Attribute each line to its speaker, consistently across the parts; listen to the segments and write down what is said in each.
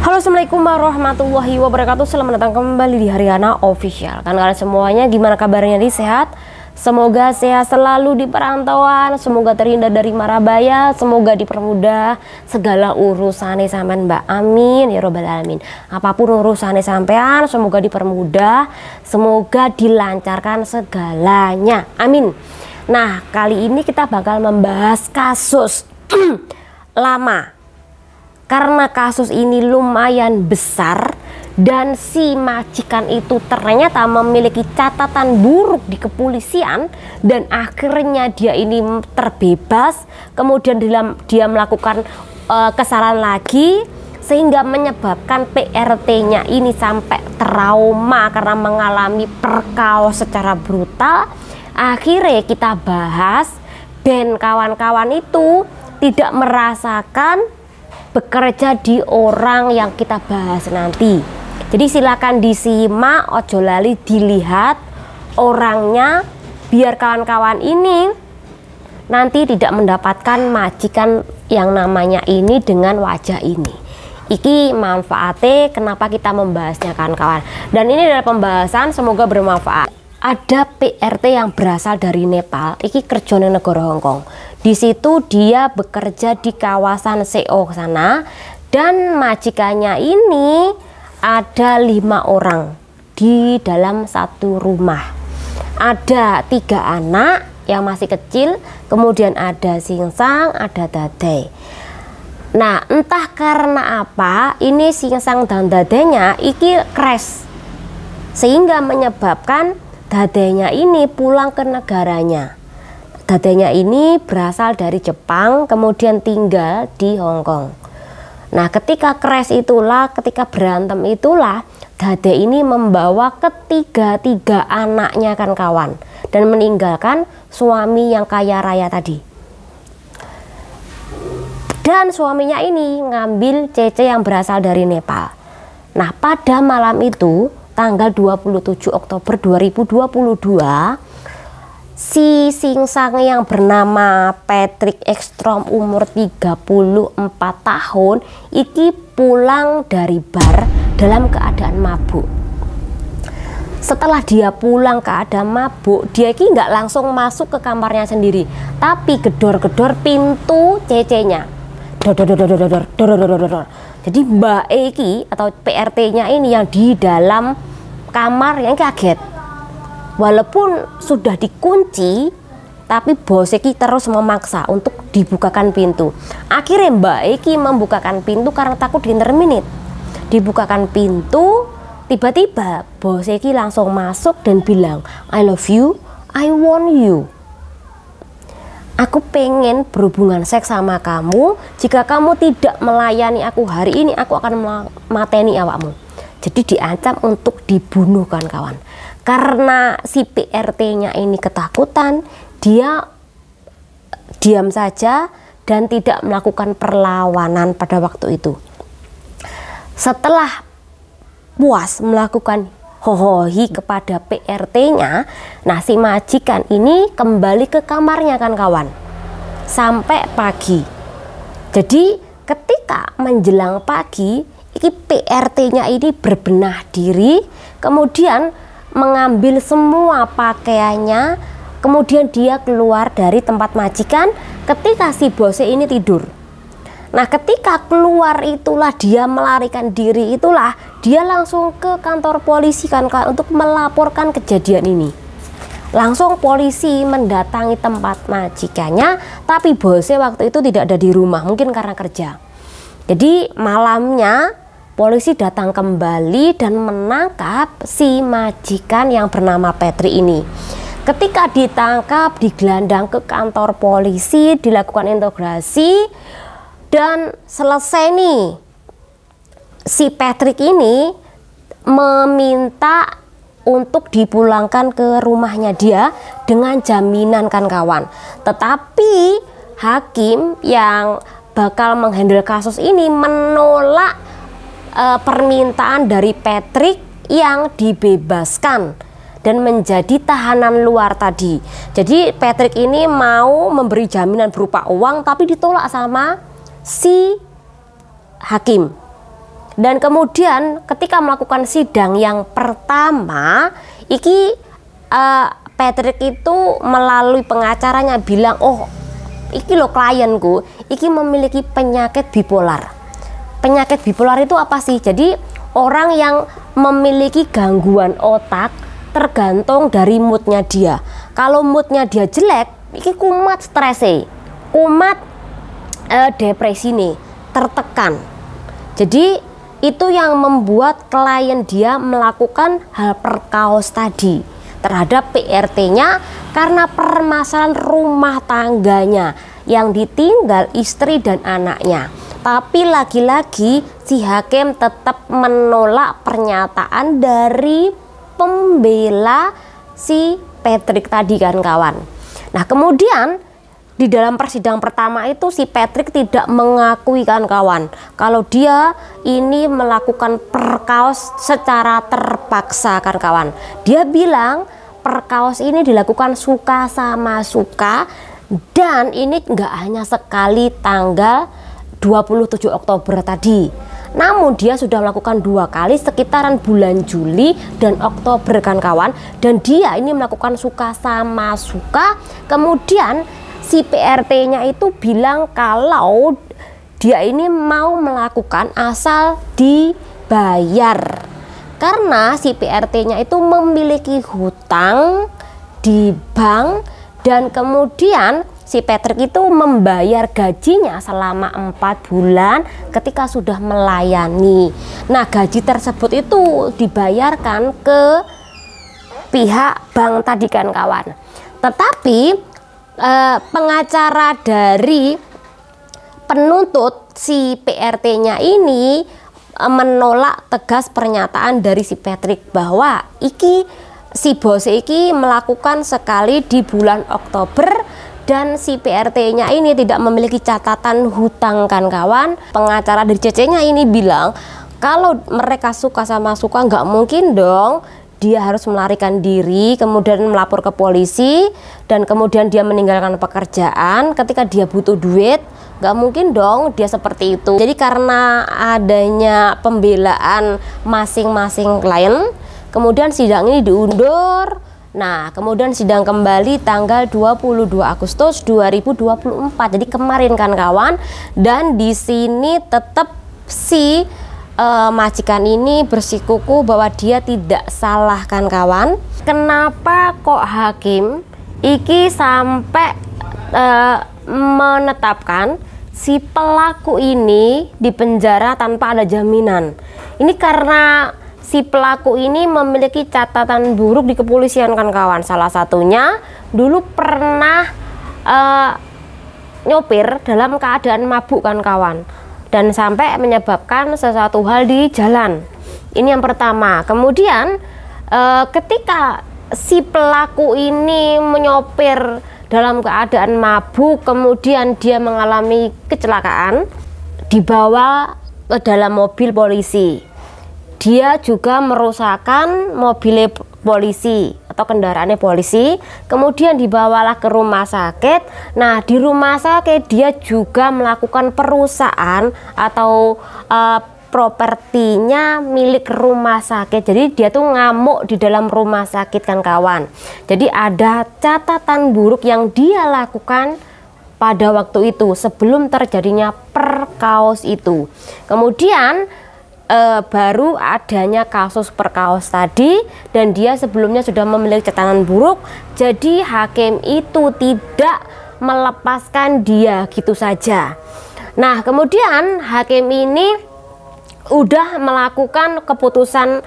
Speaker 1: Halo, assalamualaikum warahmatullahi wabarakatuh. Selamat datang kembali di Haryana Official. Kan kalian semuanya gimana kabarnya nih, sehat? Semoga sehat selalu di perantauan, semoga terhindar dari mara bahaya, semoga dipermudah segala urusannya sampean Mbak. Amin ya robbal alamin. Apapun urusannya sampean, semoga dipermudah, semoga dilancarkan segalanya. Amin. Nah, kali ini kita bakal membahas kasus lama. Karena kasus ini lumayan besar dan si majikan itu ternyata memiliki catatan buruk di kepolisian dan akhirnya dia ini terbebas, kemudian dia melakukan kesalahan lagi sehingga menyebabkan PRT-nya ini sampai trauma karena mengalami perkaos secara brutal. Akhirnya kita bahas dan kawan-kawan itu tidak merasakan bekerja di orang yang kita bahas nanti. Jadi silakan disimak, ojo lali dilihat orangnya, biar kawan-kawan ini nanti tidak mendapatkan majikan yang namanya ini dengan wajah ini. Iki manfaatnya kenapa kita membahasnya kawan-kawan. Dan ini adalah pembahasan, semoga bermanfaat. Ada PRT yang berasal dari Nepal, iki kerjanya negara Hongkong. Di situ dia bekerja di kawasan Seoul sana dan majikannya ini ada 5 orang di dalam satu rumah. Ada 3 anak yang masih kecil, kemudian ada Singsang, ada Dadai. Nah, entah karena apa ini Singsang dan Dadainya iki crash sehingga menyebabkan Dadainya ini pulang ke negaranya. Dadainya ini berasal dari Jepang, kemudian tinggal di Hong Kong. Nah, ketika crash itulah, ketika berantem itulah, Dadai ini membawa ketiga anaknya kan kawan, dan meninggalkan suami yang kaya raya tadi. Dan suaminya ini ngambil Cece yang berasal dari Nepal. Nah, pada malam itu, tanggal 27 Oktober 2022, si Singsang yang bernama Patrick Ekstrom umur 34 tahun iki pulang dari bar dalam keadaan mabuk. Setelah dia pulang keadaan mabuk, dia iki nggak langsung masuk ke kamarnya sendiri, tapi gedor-gedor pintu Cece-nya. Jadi Mbak Eki atau PRT-nya ini yang di dalam kamar yang kaget. Walaupun sudah dikunci, tapi Bos Eki terus memaksa untuk dibukakan pintu. Akhirnya Mbak Eki membukakan pintu karena takut diinterminate. Dibukakan pintu, tiba-tiba Bos Eki langsung masuk dan bilang, I love you, I want you. Aku pengen berhubungan seks sama kamu. Jika kamu tidak melayani aku hari ini, aku akan mateni awakmu. Jadi diancam untuk dibunuh kan kawan. Karena si PRT-nya ini ketakutan, dia diam saja dan tidak melakukan perlawanan pada waktu itu. Setelah puas melakukan hohohi kepada PRT-nya, nah si majikan ini kembali ke kamarnya kan kawan, sampai pagi. Jadi ketika menjelang pagi, ini PRT-nya ini berbenah diri, kemudian mengambil semua pakaiannya, kemudian dia keluar dari tempat majikan ketika si bosnya ini tidur. Nah, ketika keluar itulah dia melarikan diri, itulah dia langsung ke kantor polisi kan untuk melaporkan kejadian ini. Langsung polisi mendatangi tempat majikannya, tapi bosnya waktu itu tidak ada di rumah, mungkin karena kerja. Jadi malamnya polisi datang kembali dan menangkap si majikan yang bernama Patrick ini. Ketika ditangkap, digelandang ke kantor polisi, dilakukan interogasi, dan selesai nih, si Patrick ini meminta untuk dipulangkan ke rumahnya dia dengan jaminan kan kawan. Tetapi hakim yang bakal menghandle kasus ini menolak permintaan dari Patrick yang dibebaskan dan menjadi tahanan luar tadi. Jadi Patrick ini mau memberi jaminan berupa uang, tapi ditolak sama si hakim. Dan kemudian ketika melakukan sidang yang pertama, iki Patrick itu melalui pengacaranya bilang, oh iki lo klienku, iki memiliki penyakit bipolar. Penyakit bipolar itu apa sih? Jadi orang yang memiliki gangguan otak tergantung dari moodnya dia. Kalau moodnya dia jelek, iki kumat strese, kumat depresi nih, tertekan. Jadi itu yang membuat klien dia melakukan hal perkaos tadi terhadap PRT-nya karena permasalahan rumah tangganya yang ditinggal istri dan anaknya. Tapi lagi-lagi si hakim tetap menolak pernyataan dari pembela si Patrick tadi kan kawan. Nah kemudian di dalam persidangan pertama itu si Patrick tidak mengakui kan kawan kalau dia ini melakukan perkaos secara terpaksa kan kawan. Dia bilang perkaos ini dilakukan suka sama suka dan ini enggak hanya sekali tanggal 27 Oktober tadi, namun dia sudah melakukan 2 kali sekitaran bulan Juli dan Oktober kan kawan. Dan dia ini melakukan suka sama suka. Kemudian si PRT-nya itu bilang kalau dia ini mau melakukan asal dibayar karena si PRT-nya itu memiliki hutang di bank dan kemudian si Patrick itu membayar gajinya selama 4 bulan ketika sudah melayani. Nah gaji tersebut itu dibayarkan ke pihak bank tadi kan kawan. Tetapi pengacara dari penuntut si PRT-nya ini menolak tegas pernyataan dari si Patrick bahwa iki si bos iki melakukan sekali di bulan Oktober dan si PRT-nya ini tidak memiliki catatan hutang kan kawan. Pengacara dari CC-nya ini bilang kalau mereka suka sama suka nggak mungkin dong dia harus melarikan diri kemudian melapor ke polisi dan kemudian dia meninggalkan pekerjaan ketika dia butuh duit. Nggak mungkin dong dia seperti itu. Jadi karena adanya pembelaan masing-masing klien, kemudian sidang ini diundur. Nah kemudian sidang kembali tanggal 22 Agustus 2024. Jadi kemarin kan kawan. Dan di sini tetap si majikan ini bersikukuh bahwa dia tidak salah kan kawan. Kenapa kok hakim iki sampai menetapkan si pelaku ini dipenjara tanpa ada jaminan? Ini karena si pelaku ini memiliki catatan buruk di kepolisian kan kawan. Salah satunya dulu pernah nyopir dalam keadaan mabuk kan kawan, dan sampai menyebabkan sesuatu hal di jalan. Ini yang pertama. Kemudian ketika si pelaku ini menyopir dalam keadaan mabuk, kemudian dia mengalami kecelakaan, dibawa ke dalam mobil polisi. Dia juga merusakkan mobil polisi atau kendaraannya polisi, kemudian dibawalah ke rumah sakit. Nah di rumah sakit dia juga melakukan perusahaan atau propertinya milik rumah sakit. Jadi dia tuh ngamuk di dalam rumah sakit kan kawan. Jadi ada catatan buruk yang dia lakukan pada waktu itu sebelum terjadinya perkaos itu. Kemudian baru adanya kasus perkaos tadi dan dia sebelumnya sudah memiliki catatan buruk. Jadi hakim itu tidak melepaskan dia gitu saja. Nah kemudian hakim ini udah melakukan keputusan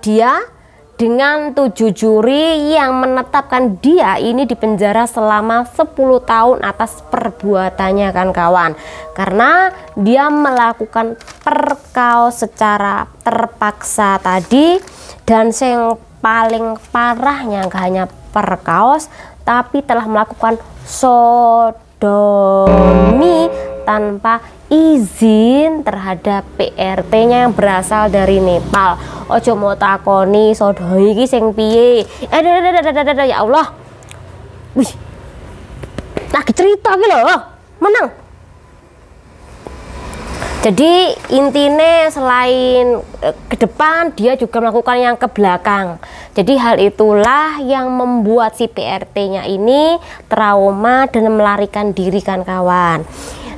Speaker 1: dia dengan 7 juri yang menetapkan dia ini dipenjara selama 10 tahun atas perbuatannya kan kawan, karena dia melakukan perkaos secara terpaksa tadi. Dan yang paling parahnya gak hanya perkaos tapi telah melakukan sodomi tanpa izin terhadap PRT-nya yang berasal dari Nepal. Ojo mau takoni sodomi iki sing piye. Ya Allah. Wih. Lagi cerita iki lho, menang. Jadi intinya selain ke depan, dia juga melakukan yang ke belakang. Jadi hal itulah yang membuat si PRT-nya ini trauma dan melarikan diri kan kawan.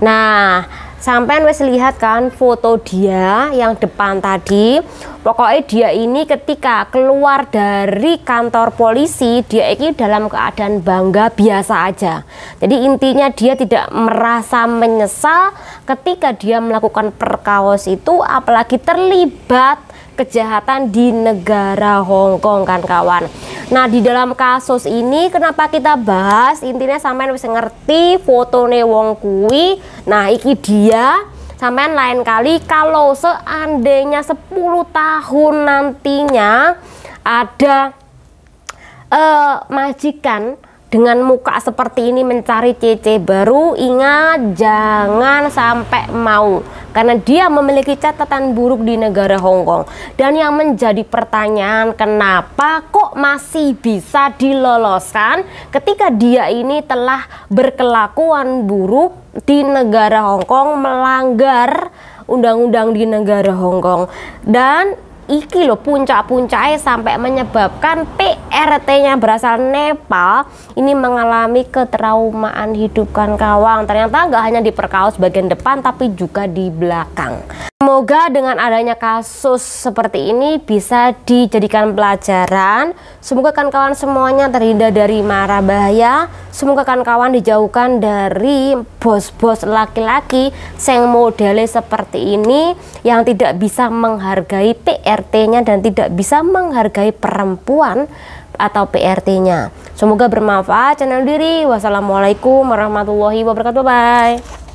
Speaker 1: Nah, sampean wes lihat kan foto dia yang depan tadi. Pokoknya dia ini ketika keluar dari kantor polisi, dia ini dalam keadaan bangga biasa aja. Jadi intinya dia tidak merasa menyesal ketika dia melakukan perkawos itu, apalagi terlibat kejahatan di negara Hong Kong kan kawan. Nah, di dalam kasus ini kenapa kita bahas, intinya sampean bisa ngerti fotone wong kuwi. Nah, iki dia. Sampean lain kali kalau seandainya 10 tahun nantinya ada majikan dengan muka seperti ini mencari Cece baru, ingat jangan sampai mau, karena dia memiliki catatan buruk di negara Hong Kong. Dan yang menjadi pertanyaan, kenapa kok masih bisa diloloskan ketika dia ini telah berkelakuan buruk di negara Hong Kong, melanggar undang-undang di negara Hong Kong. Dan iki loh puncak-puncaknya sampai menyebabkan PRT-nya berasal Nepal ini mengalami ketraumaan hidup kan kawan. Ternyata nggak hanya di perkaos bagian depan tapi juga di belakang. Semoga dengan adanya kasus seperti ini bisa dijadikan pelajaran. Semoga kawan-kawan semuanya terhindar dari mara bahaya. Semoga kawan-kawan dijauhkan dari bos-bos laki-laki yang modelnya seperti ini, yang tidak bisa menghargai PRT-nya dan tidak bisa menghargai perempuan atau PRT-nya. Semoga bermanfaat channel diri. Wassalamualaikum warahmatullahi wabarakatuh. Bye.